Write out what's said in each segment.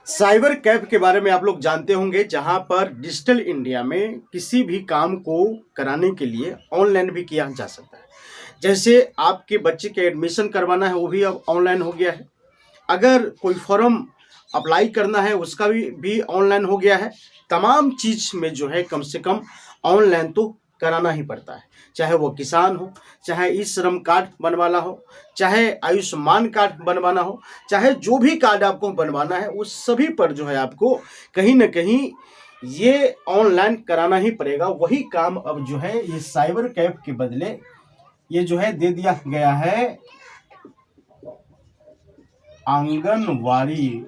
Cyber Kaif के बारे में आप लोग जानते होंगे, जहां पर डिजिटल इंडिया में किसी भी काम को कराने के लिए ऑनलाइन भी किया जा सकता है। जैसे आपके बच्चे के एडमिशन करवाना है, वो भी अब ऑनलाइन हो गया है। अगर कोई फॉर्म अप्लाई करना है, उसका भी ऑनलाइन हो गया है। तमाम चीज़ में जो है कम से कम ऑनलाइन तो कराना ही पड़ता है। चाहे वो किसान हो, चाहे ई श्रम कार्ड बनवाना हो, चाहे आयुष्मान कार्ड बनवाना हो, चाहे जो भी कार्ड आपको बनवाना है, उस सभी पर जो है आपको कहीं ना कहीं ये ऑनलाइन कराना ही पड़ेगा। वही काम अब जो है ये साइबर कैफ के बदले ये जो है दे दिया गया है आंगनवाड़ी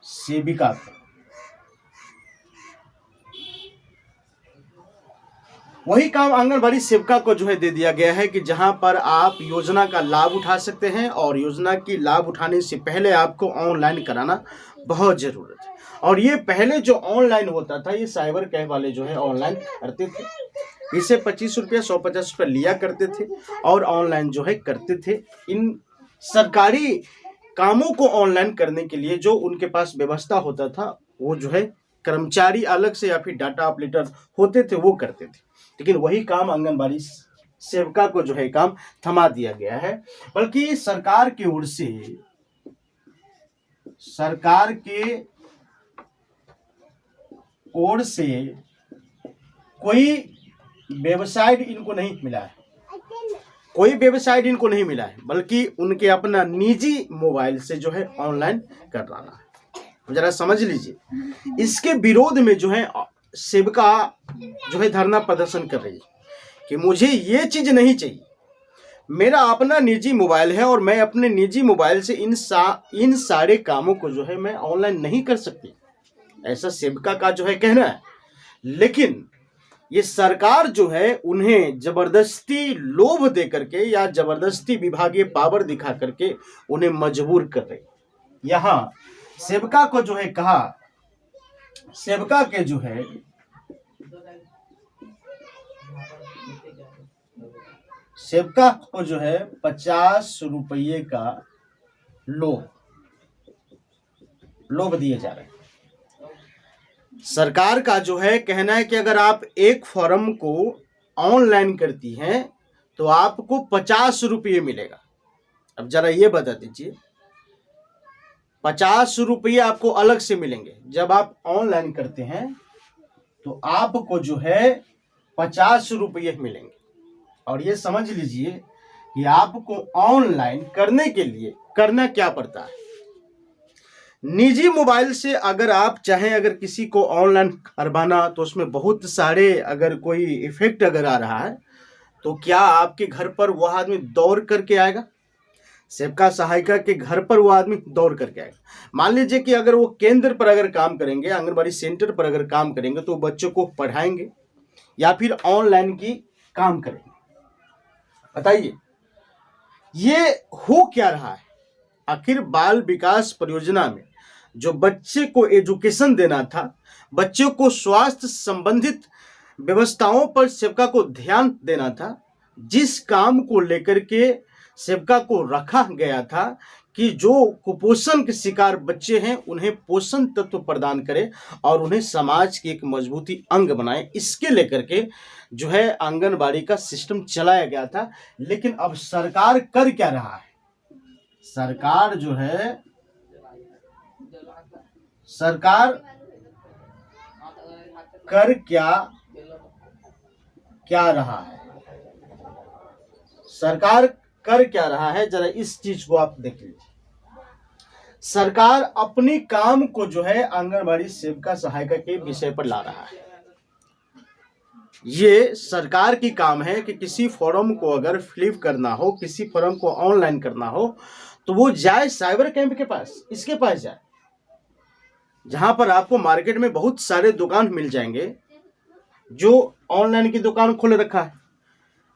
सेविका को। वही काम आंगनबाड़ी सेविका को जो है दे दिया गया है कि जहां पर आप योजना का लाभ उठा सकते हैं, और योजना की लाभ उठाने से पहले आपको ऑनलाइन कराना बहुत जरूरत है। और ये पहले जो ऑनलाइन होता था, ये साइबर कैफ वाले जो है ऑनलाइन करते थे। इसे 25 रुपया 150 रुपया लिया करते थे और ऑनलाइन जो है करते थे। इन सरकारी कामों को ऑनलाइन करने के लिए जो उनके पास व्यवस्था होता था, वो जो है कर्मचारी अलग से या फिर डाटा ऑपरेटर होते थे, वो करते थे। लेकिन वही काम आंगनबाड़ी सेविका को जो है काम थमा दिया गया है। बल्कि सरकार की ओर से कोई वेबसाइट इनको नहीं मिला है, बल्कि उनके अपना निजी मोबाइल से जो है ऑनलाइन करवाना है। जरा समझ लीजिए, इसके विरोध में जो है सेविका जो है धरना प्रदर्शन कर रही है कि मुझे ये चीज नहीं चाहिए। मेरा अपना निजी मोबाइल है और मैं अपने निजी मोबाइल से इन सारे कामों को जो है मैं ऑनलाइन नहीं कर सकती, ऐसा सेविका का जो है कहना है। लेकिन ये सरकार जो है उन्हें जबरदस्ती लोभ दे करके या जबरदस्ती विभागीय पावर दिखा करके उन्हें मजबूर कर रही। यहाँ सेविका को जो है कहा, सेविका के जो है सेविका को जो है 50 रुपये का लोभ दिए जा रहे हैं। सरकार का जो है कहना है कि अगर आप एक फॉर्म को ऑनलाइन करती हैं तो आपको 50 रुपये मिलेगा। अब जरा ये बता दीजिए, 50 रुपये आपको अलग से मिलेंगे। जब आप ऑनलाइन करते हैं तो आपको जो है 50 रुपये मिलेंगे। और ये समझ लीजिए कि आपको ऑनलाइन करने के लिए करना क्या पड़ता है। निजी मोबाइल से अगर आप चाहें, अगर किसी को ऑनलाइन करवाना, तो उसमें बहुत सारे, अगर कोई इफेक्ट अगर आ रहा है तो क्या आपके घर पर वह आदमी दौड़ करके आएगा? सेविका सहायिका के घर पर वो आदमी दौड़ करके आएगा। मान लीजिए कि अगर वो केंद्र पर अगर काम करेंगे, आंगनबाड़ी सेंटर पर अगर काम करेंगे, तो बच्चों को पढ़ाएंगे या फिर ऑनलाइन की काम करेंगे। बताइए ये हो क्या रहा है? आखिर बाल विकास परियोजना में जो बच्चे को एजुकेशन देना था, बच्चों को स्वास्थ्य संबंधित व्यवस्थाओं पर सेविका को ध्यान देना था, जिस काम को लेकर के सेविका को रखा गया था कि जो कुपोषण के शिकार बच्चे हैं उन्हें पोषण तत्व प्रदान करे और उन्हें समाज के एक मजबूती अंग बनाए, इसके लेकर के जो है आंगनबाड़ी का सिस्टम चलाया गया था। लेकिन अब सरकार कर क्या रहा है? सरकार जो है कर क्या रहा है? सरकार कर क्या रहा है, जरा इस चीज को आप देख लीजिए। सरकार अपनी काम को जो है आंगनबाड़ी सेविका सहायिका के विषय पर ला रहा है। ये सरकार की काम है कि किसी फॉर्म को अगर फिलअप करना हो, किसी फॉर्म को ऑनलाइन करना हो, तो वो जाए साइबर कैफ के पास, इसके पास जाए, जहां पर आपको मार्केट में बहुत सारे दुकान मिल जाएंगे जो ऑनलाइन की दुकान खोल रखा है।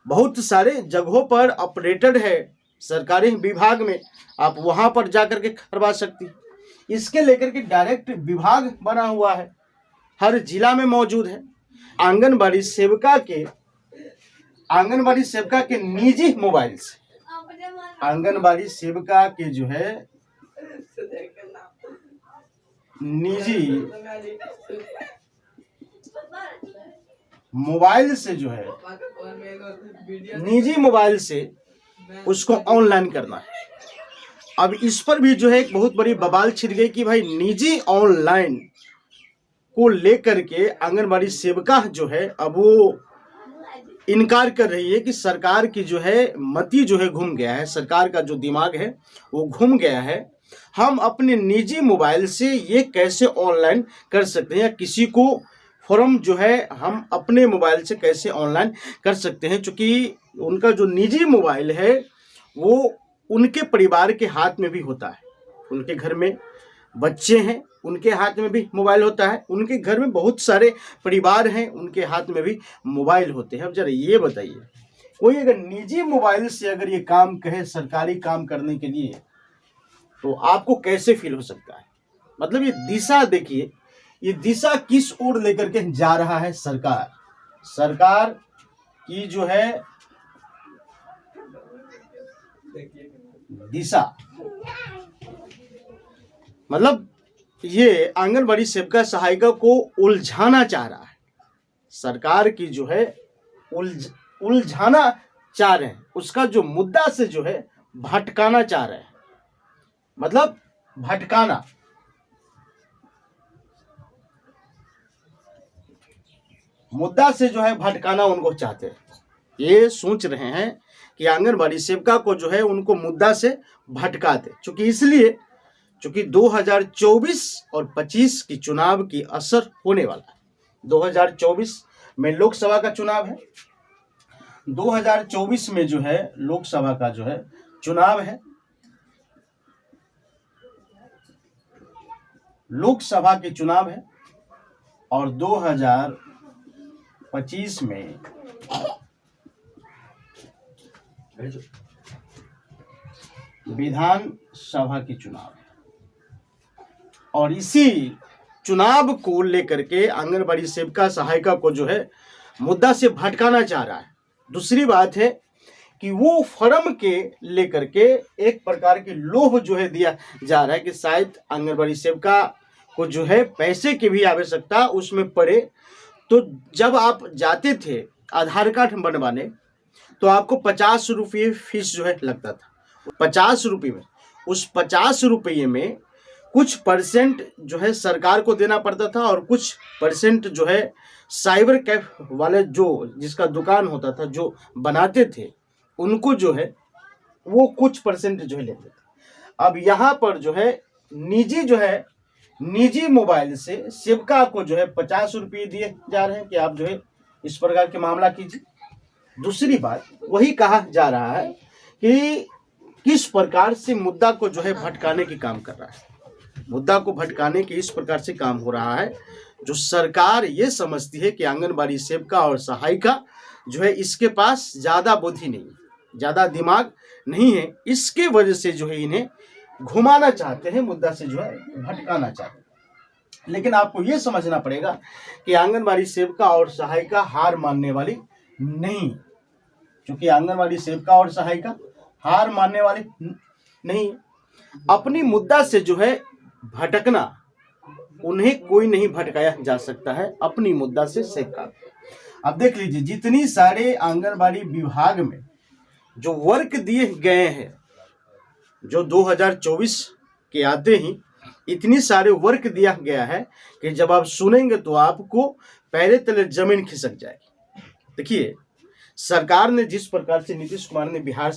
बहुत सारे जगहों पर ऑपरेटेड है सरकारी विभाग में, आप वहां पर जाकर के करवा सकती। इसके लेकर के डायरेक्ट विभाग बना हुआ है, हर जिला में मौजूद है। आंगनबाड़ी सेविका के निजी मोबाइल से आंगनबाड़ी सेविका के जो है निजी मोबाइल से जो है, निजी मोबाइल से उसको ऑनलाइन करना है। अब इस पर भी जो है एक बहुत बड़ी बवाल छिड़ गई कि भाई निजी ऑनलाइन को लेकर के आंगनबाड़ी सेविका जो है अब वो इनकार कर रही है कि सरकार की जो है मति जो है घूम गया है, सरकार का जो दिमाग है वो घूम गया है। हम अपने निजी मोबाइल से ये कैसे ऑनलाइन कर सकते हैं, या किसी को फॉर्म जो है हम अपने मोबाइल से कैसे ऑनलाइन कर सकते हैं, क्योंकि उनका जो निजी मोबाइल है वो उनके परिवार के हाथ में भी होता है। उनके घर में बच्चे हैं, उनके हाथ में भी मोबाइल होता है, उनके घर में बहुत सारे परिवार हैं, उनके हाथ में भी मोबाइल होते हैं। अब जरा ये बताइए, कोई अगर निजी मोबाइल से अगर ये काम कहे सरकारी काम करने के लिए, तो आपको कैसे फील हो सकता है? मतलब ये दिशा देखिए, ये दिशा किस ओर लेकर के जा रहा है सरकार की जो है दिशा, मतलब ये आंगनबाड़ी सेविका सहायिका को उलझाना चाह रहा है। सरकार की जो है उलझाना चाह रहे हैं, उसका जो मुद्दा से जो है भटकाना चाह रहे हैं। मतलब भटकाना, मुद्दा से जो है भटकाना उनको चाहते हैं। ये सोच रहे हैं कि आंगनबाड़ी सेविका को जो है उनको मुद्दा से भटका दे, चूंकि 2024 और 25 की चुनाव की असर होने वाला है। 2024 में लोकसभा का चुनाव है, 2024 में जो है लोकसभा का जो है चुनाव है, लोकसभा के चुनाव है, और 2025 में विधानसभा के चुनाव है। और इसी चुनाव को लेकर के आंगनबाड़ी सेविका सहायिका को जो है मुद्दा से भटकाना चाह रहा है। दूसरी बात है कि वो फर्म के लेकर के एक प्रकार के लोभ जो है दिया जा रहा है कि शायद आंगनबाड़ी सेविका को जो है पैसे की भी आवश्यकता उसमें पड़े। तो जब आप जाते थे आधार कार्ड बनवाने, तो आपको 50 रुपये फीस जो है लगता था। 50 रुपये में, उस 50 रुपये में कुछ परसेंट जो है सरकार को देना पड़ता था, और कुछ परसेंट जो है साइबर कैफ वाले जो जिसका दुकान होता था, जो बनाते थे, उनको जो है वो कुछ परसेंट जो है लेते थे। अब यहाँ पर जो है निजी मोबाइल से सेविका को जो है 50 रुपये दिए जा रहे हैं कि आप जो है इस प्रकार के मामला कीजिए। दूसरी बात, वही कहा जा रहा है कि किस प्रकार से मुद्दा को जो है भटकाने की काम कर रहा है, मुद्दा को भटकाने के इस प्रकार से काम हो रहा है जो सरकार ये समझती है कि आंगनबाड़ी सेविका और सहायिका जो है इसके पास ज़्यादा बुद्धि नहीं है, ज़्यादा दिमाग नहीं है, इसके वजह से जो है इन्हें घुमाना चाहते हैं, मुद्दा से जो है भटकाना चाहते हैं। लेकिन आपको ये समझना पड़ेगा कि आंगनबाड़ी सेविका और सहायिका हार मानने वाली नहीं, क्योंकि आंगनबाड़ी सेविका और सहायिका हार मानने वाली नहीं। अपनी मुद्दा से जो है भटकना, उन्हें कोई नहीं भटकाया जा सकता है अपनी मुद्दा से सेविका। अब देख लीजिए, जितनी सारे आंगनबाड़ी विभाग में जो वर्क दिए गए हैं, जो 2024 के आते ही इतनी सारे वर्क दिया गया है कि जब आप सुनेंगे तो आपको पैरे तले जमीन खिसक जाएगी। देखिए, सरकार ने जिस प्रकार से, नीतीश कुमार ने बिहार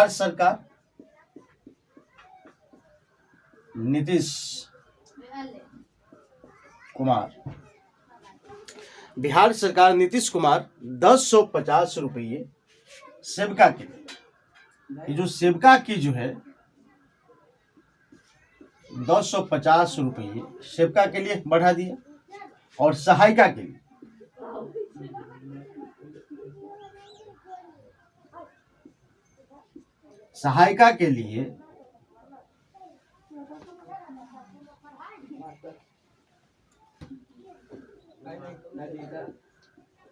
सरकार नीतीश कुमार 1050 रुपये सेविका के लिए, ये जो सेविका की जो है 1050 रुपये सेविका के लिए बढ़ा दिया, और सहायिका के लिए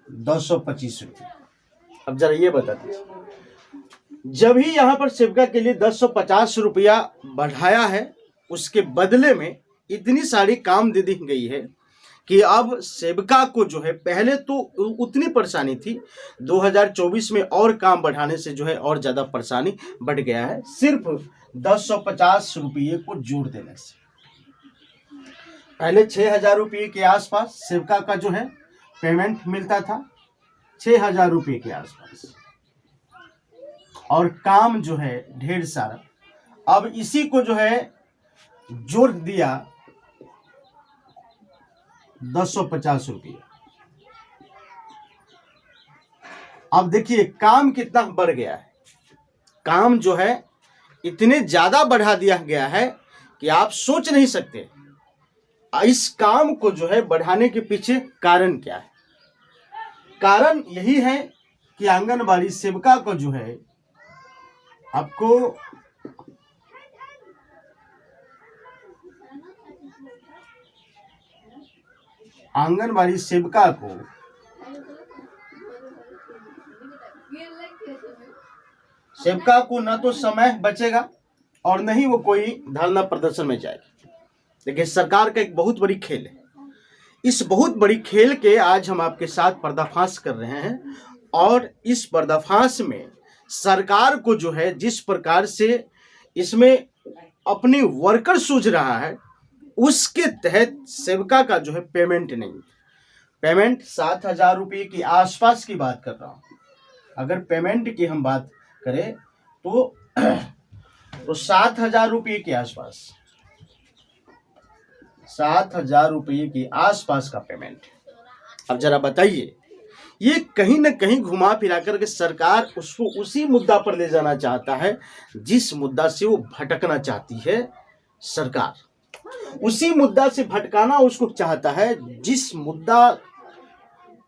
₹225। अब जरा ये बता दीजिए, जब ही यहाँ पर सेविका के लिए ₹250 बढ़ाया है, उसके बदले में इतनी सारी काम दे दी गई है कि अब सेविका को जो है, पहले तो उतनी परेशानी थी, 2024 में और काम बढ़ाने से जो है और ज़्यादा परेशानी बढ़ गया है, सिर्फ ₹250 को जोड़ देने से। पहले ₹6000 के आसपास सेविका का जो है पेमेंट मिलता था, ₹6000 के आसपास, और काम जो है ढेर सारा। अब इसी को जो है जोड़ दिया ₹250। अब देखिए काम कितना बढ़ गया है, काम जो है इतने ज्यादा बढ़ा दिया गया है कि आप सोच नहीं सकते। इस काम को जो है बढ़ाने के पीछे कारण क्या है? कारण यही है कि आंगनबाड़ी सेविका को जो है, आपको आंगनबाड़ी सेविका को न तो समय बचेगा और न ही वो कोई धरना प्रदर्शन में जाएगी। देखिए सरकार का एक बहुत बड़ी खेल है। इस बहुत बड़ी खेल के आज हम आपके साथ पर्दाफाश कर रहे हैं, और इस पर्दाफाश में सरकार को जो है जिस प्रकार से इसमें अपनी वर्कर सूझ रहा है, उसके तहत सेविका का जो है पेमेंट नहीं, पेमेंट ₹7000 के आसपास की बात कर रहा हूँ। अगर पेमेंट की हम बात करें तो ₹7000 के आसपास, ₹7000 के आसपास का पेमेंट। अब जरा बताइए, ये कहीं ना कहीं घुमा फिरा करके सरकार उसको उसी मुद्दा पर ले जाना चाहता है जिस मुद्दा से वो भटकना चाहती है। सरकार उसी मुद्दा से भटकाना उसको चाहता है जिस मुद्दा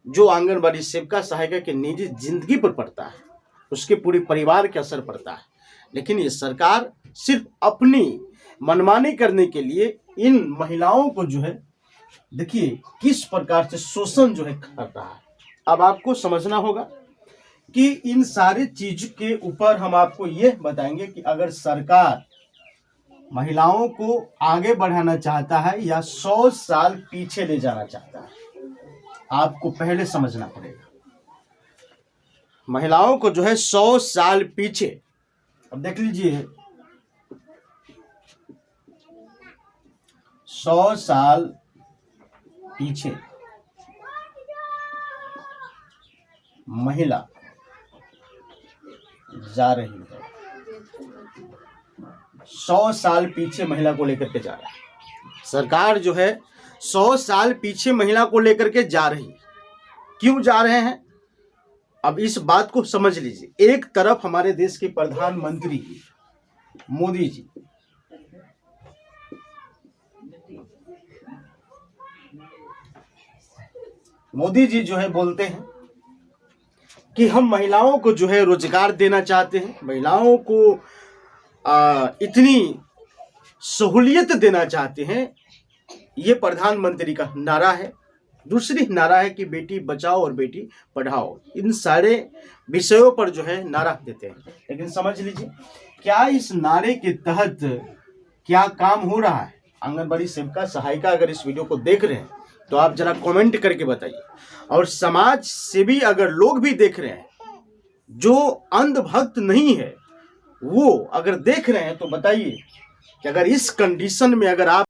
जो आंगनबाड़ी सेविका सहायिका के निजी जिंदगी पर पड़ता है, उसके पूरे परिवार के असर पड़ता है। लेकिन ये सरकार सिर्फ अपनी मनमानी करने के लिए इन महिलाओं को जो है, देखिए किस प्रकार से शोषण जो है कर रहा है। अब आपको समझना होगा कि इन सारी चीज के ऊपर हम आपको ये बताएंगे कि अगर सरकार महिलाओं को आगे बढ़ाना चाहता है या 100 साल पीछे ले जाना चाहता है, आपको पहले समझना पड़ेगा। महिलाओं को जो है 100 साल पीछे, अब देख लीजिए 100 साल पीछे महिला जा रही है, 100 साल पीछे महिला को लेकर के जा रहा है। सरकार जो है 100 साल पीछे महिला को लेकर के जा रही है। क्यों जा रहे हैं? अब इस बात को समझ लीजिए। एक तरफ हमारे देश के प्रधानमंत्री मोदी जी, जो है बोलते हैं कि हम महिलाओं को जो है रोजगार देना चाहते हैं, महिलाओं को इतनी सहूलियत देना चाहते हैं। ये प्रधानमंत्री का नारा है। दूसरी नारा है कि बेटी बचाओ और बेटी पढ़ाओ। इन सारे विषयों पर जो है नारा देते हैं। लेकिन समझ लीजिए, क्या इस नारे के तहत क्या काम हो रहा है? आंगनबाड़ी सेविका सहायिका अगर इस वीडियो को देख रहे हैं तो आप जरा कमेंट करके बताइए। और समाज सेवी अगर लोग भी देख रहे हैं, जो अंधभक्त नहीं है, वो अगर देख रहे हैं तो बताइए कि अगर इस कंडीशन में अगर आप